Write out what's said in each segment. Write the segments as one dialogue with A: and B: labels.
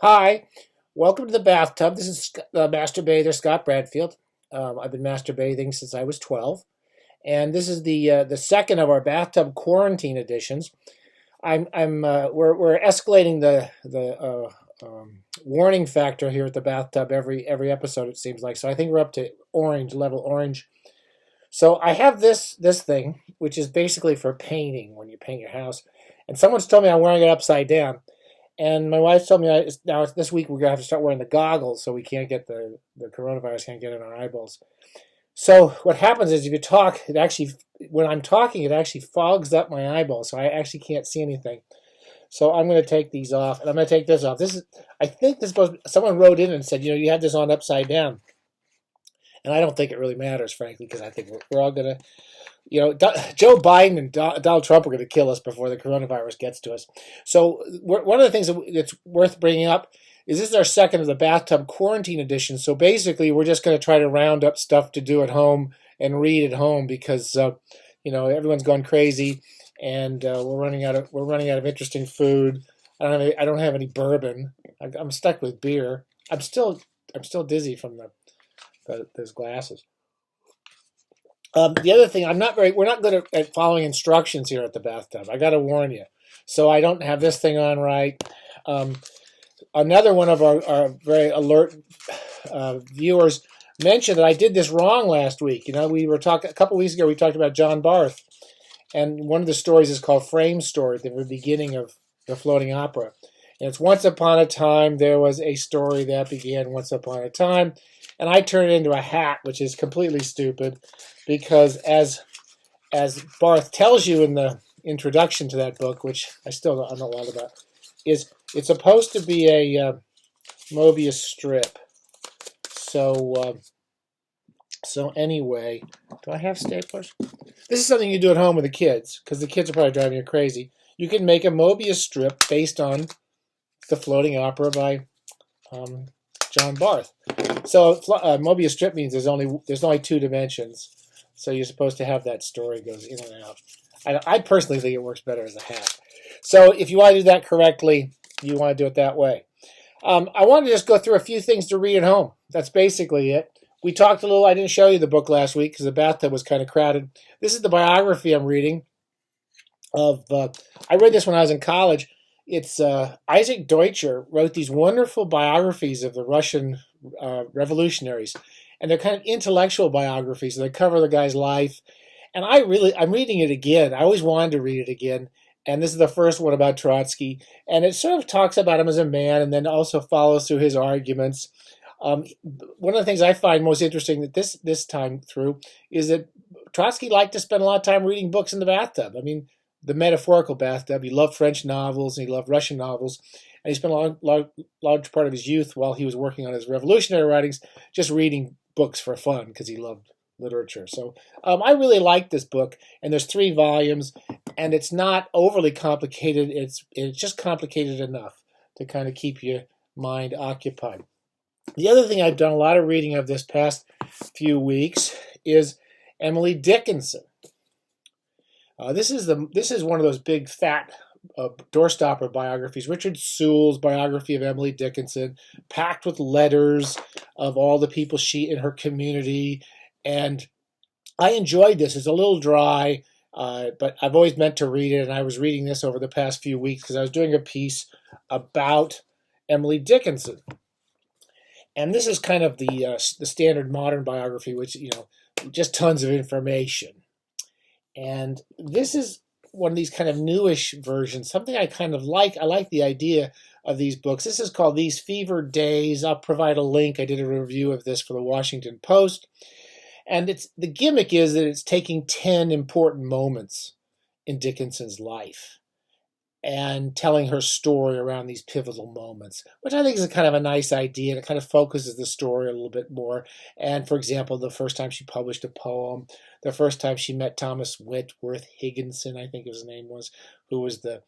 A: Hi, welcome to the bathtub. This is Master Bather Scott Bradfield. I've been master bathing since I was 12, and this is the second of our bathtub quarantine editions. We're escalating the warning factor here at the bathtub every episode, it seems like. So I think we're up to orange, level orange. So I have this thing, which is basically for painting when you paint your house, and someone's told me I'm wearing it upside down. And my wife told me now this week we're gonna have to start wearing the goggles so we can't get the coronavirus can't get in our eyeballs. So what happens is if you talk, it actually when I'm talking it actually fogs up my eyeballs, so I actually can't see anything. So I'm going to take these off, and I'm going to take this off. This is I think this supposed someone wrote in and said you had this on upside down, and I don't think it really matters, frankly, because I think we're all gonna Joe Biden and Donald Trump are going to kill us before the coronavirus gets to us. So one of the things that's worth bringing up is this is our second of the bathtub quarantine edition. So basically, we're just going to try to round up stuff to do at home and read at home because everyone's gone crazy and we're running out of interesting food. I don't have any bourbon. I'm stuck with beer. I'm still dizzy from those glasses. The other thing, we're not good at following instructions here at the bathtub. I got to warn you. So I don't have this thing on right. Another one of our very alert viewers mentioned that I did this wrong last week. We were talking a couple weeks ago. We talked about John Barth, and one of the stories is called Frame Story, at the beginning of the floating opera. And it's once upon a time there was a story that began once upon a time, and I turned it into a hat, which is completely stupid, because as Barth tells you in the introduction to that book, which I don't know a lot about, is it's supposed to be a Mobius strip. So anyway, do I have staplers? This is something you do at home with the kids, because the kids are probably driving you crazy. You can make a Mobius strip based on the floating opera by John Barth. So Mobius strip means there's only two dimensions. So you're supposed to have that story goes in and out. I personally think it works better as a hat. So if you want to do that correctly, you want to do it that way. I want to just go through a few things to read at home. That's basically it. We talked a little. I didn't show you the book last week because the bathtub was kind of crowded. This is the biography I'm reading of. I read this when I was in college. It's Isaac Deutscher wrote these wonderful biographies of the Russian revolutionaries, and they're kind of intellectual biographies. They cover the guy's life, and I'm reading it again. I always wanted to read it again, and this is the first one about Trotsky, and it sort of talks about him as a man, and then also follows through his arguments. One of the things I find most interesting that this time through is that Trotsky liked to spend a lot of time reading books in the bathtub. I mean, the metaphorical bathtub. He loved French novels and he loved Russian novels. And he spent a large part of his youth while he was working on his revolutionary writings just reading books for fun because he loved literature. So I really like this book. And there's 3 volumes. And it's not overly complicated. It's just complicated enough to kind of keep your mind occupied. The other thing I've done a lot of reading of this past few weeks is Emily Dickinson. This is one of those big fat doorstopper biographies. Richard Sewell's biography of Emily Dickinson, packed with letters of all the people in her community, and I enjoyed this. It's a little dry, but I've always meant to read it, and I was reading this over the past few weeks because I was doing a piece about Emily Dickinson, and this is kind of the standard modern biography, which just tons of information. And this is one of these kind of newish versions, something I kind of like. I like the idea of these books. This is called These Fever Days. I'll provide a link. I did a review of this for the Washington Post. And the gimmick is that it's taking 10 important moments in Dickinson's life and telling her story around these pivotal moments, which I think is kind of a nice idea. It kind of focuses the story a little bit more. And for example, the first time she published a poem, the first time she met Thomas Whitworth Higginson, I think his name was, who was the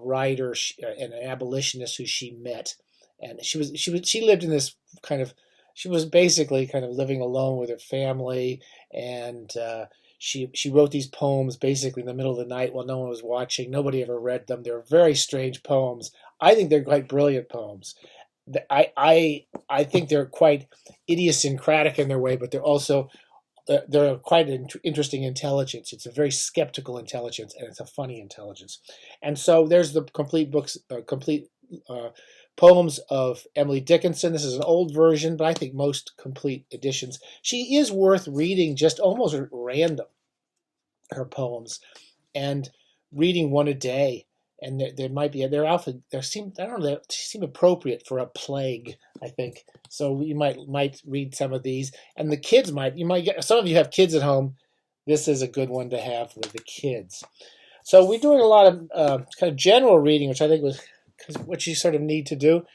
A: writer and an abolitionist who she met. And she lived in this kind of, she was basically kind of living alone with her family, and she wrote these poems basically in the middle of the night while no one was watching. Nobody ever read them. They were very strange poems. I think they're quite brilliant poems. I think they're quite idiosyncratic in their way, but they're quite an interesting intelligence. It's a very skeptical intelligence, and it's a funny intelligence. And so there's the complete poems of Emily Dickinson. This is an old version, but I think most complete editions. She is worth reading just almost at random, her poems, and reading one a day. And there might be they seem appropriate for a plague, I think. So you might read some of these, and the kids you might get. Some of you have kids at home. This is a good one to have for the kids. So we're doing a lot of kind of general reading, which I think was what you sort of need to do.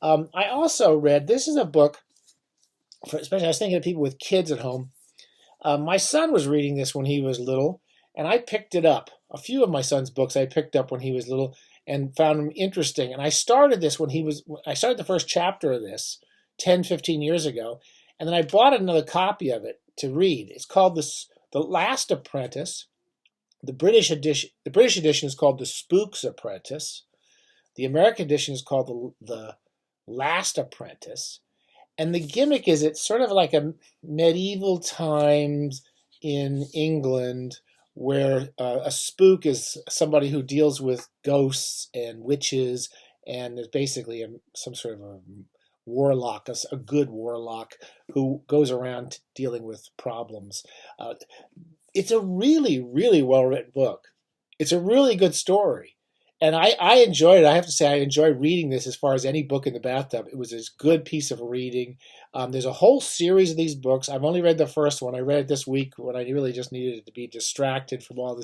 A: I also read, this is a book especially I was thinking of people with kids at home. My son was reading this when he was little, and I picked it up. A few of my son's books I picked up when he was little and found them interesting. And I started this I started the first chapter of this 10, 15 years ago, and then I bought another copy of it to read. It's called The Last Apprentice. The British edition is called The Spook's Apprentice. The American edition is called The Last Apprentice. And the gimmick is it's sort of like a medieval times in England where a spook is somebody who deals with ghosts and witches, and is basically some sort of a warlock, a good warlock who goes around dealing with problems. It's a really, really well-written book. It's a really good story. And I enjoyed it. I have to say I enjoy reading this as far as any book in the bathtub. It was a good piece of reading. There's a whole series of these books. I've only read the first one. I read it this week when I really just needed to be distracted from all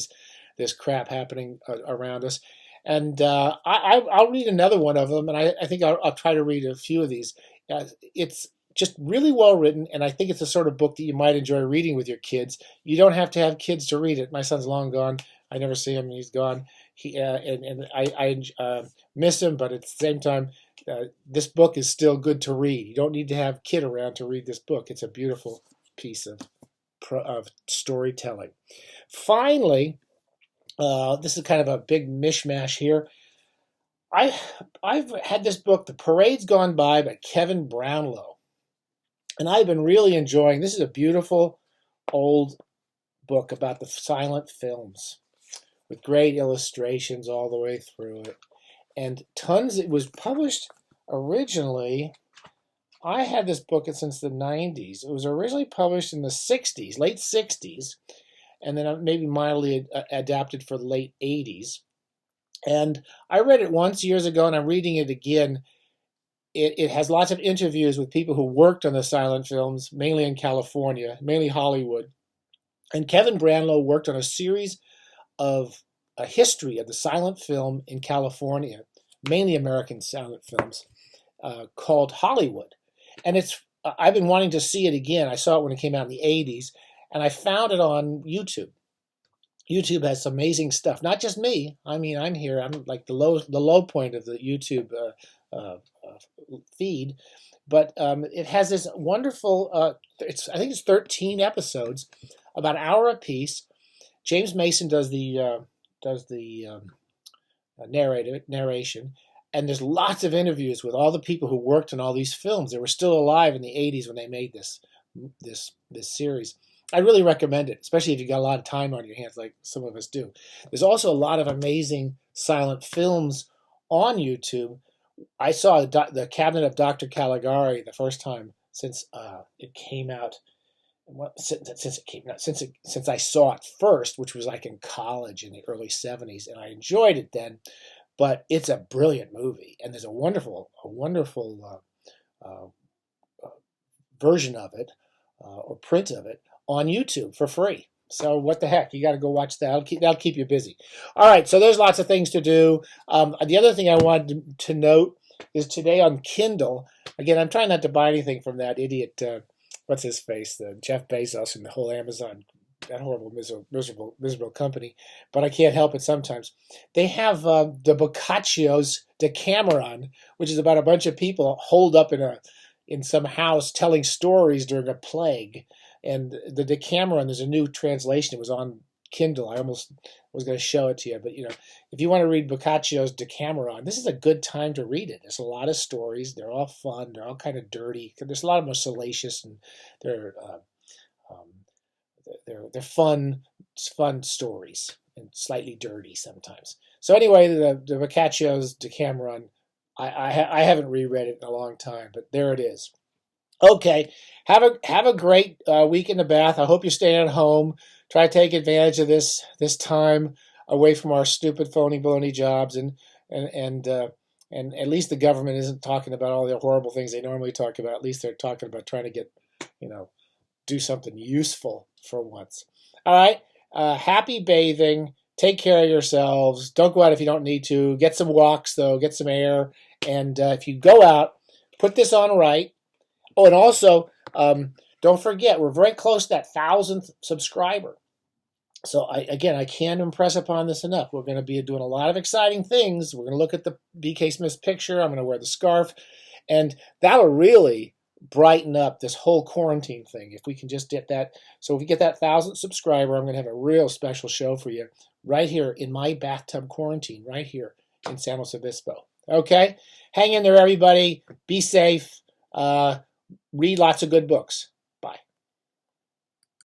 A: this crap happening around us. And I'll read another one of them, and I think I'll try to read a few of these. It's just really well written, and I think it's the sort of book that you might enjoy reading with your kids. You don't have to have kids to read it. My son's long gone. I never see him. He's gone. I miss him, but at the same time, this book is still good to read. You don't need to have a kid around to read this book. It's a beautiful piece of storytelling. Finally, this is kind of a big mishmash here. I've had this book, The Parade's Gone by Kevin Brownlow, and I've been really enjoying. This is a beautiful old book about the silent films, with great illustrations all the way through it. And tons, it was published originally, I had this book since the 90s. It was originally published in the 60s, late 60s, and then maybe mildly adapted for the late 80s. And I read it once years ago, and I'm reading it again. It has lots of interviews with people who worked on the silent films, mainly in California, mainly Hollywood. And Kevin Brownlow worked on a series of a history of the silent film in California, mainly American silent films, called Hollywood. And I've been wanting to see it again. I saw it when it came out in the 80s, and I found it on YouTube. YouTube has some amazing stuff. Not just me. I mean, I'm here. I'm like the low point of the YouTube feed. But it has this wonderful, I think it's 13 episodes, about an hour apiece. James Mason does the narration, and there's lots of interviews with all the people who worked on all these films. They were still alive in the 80s when they made this series. I really recommend it, especially if you got a lot of time on your hands like some of us do. There's also a lot of amazing silent films on YouTube. I saw the Cabinet of Dr. Caligari the first time since it came out. Since I saw it first, which was like in college in the early 70s, and I enjoyed it then. But it's a brilliant movie, and there's a wonderful version of it or print of it on YouTube for free. So what the heck? You got to go watch that. That'll keep you busy. All right, so there's lots of things to do. The other thing I wanted to note is today on Kindle. Again, I'm trying not to buy anything from that idiot. What's his face? The Jeff Bezos and the whole Amazon, that horrible, miserable company. But I can't help it sometimes. They have the Boccaccio's Decameron, which is about a bunch of people holed up in some house telling stories during a plague. And the Decameron, there's a new translation. It was on Kindle. I almost was going to show it to you, but if you want to read Boccaccio's Decameron, this is a good time to read it. There's a lot of stories. They're all fun. They're all kind of dirty. There's a lot of them are salacious, and they're they're fun stories and slightly dirty sometimes. So anyway, the Boccaccio's Decameron, I haven't reread it in a long time, but there it is. Okay, have a great week in the bath. I hope you're staying at home. Try to take advantage of this time away from our stupid phony baloney jobs, and at least the government isn't talking about all the horrible things they normally talk about. At least they're talking about trying to get, do something useful for once. All right, happy bathing. Take care of yourselves. Don't go out if you don't need to. Get some walks though. Get some air. And if you go out, put this on right. Oh, and also, don't forget, we're very close to that 1,000th subscriber. So, I can't impress upon this enough. We're going to be doing a lot of exciting things. We're going to look at the BK Smith's picture. I'm going to wear the scarf. And that'll really brighten up this whole quarantine thing if we can just get that. So if we get that 1,000th subscriber, I'm going to have a real special show for you right here in my bathtub quarantine, right here in San Luis Obispo. Okay? Hang in there, everybody. Be safe. Read lots of good books.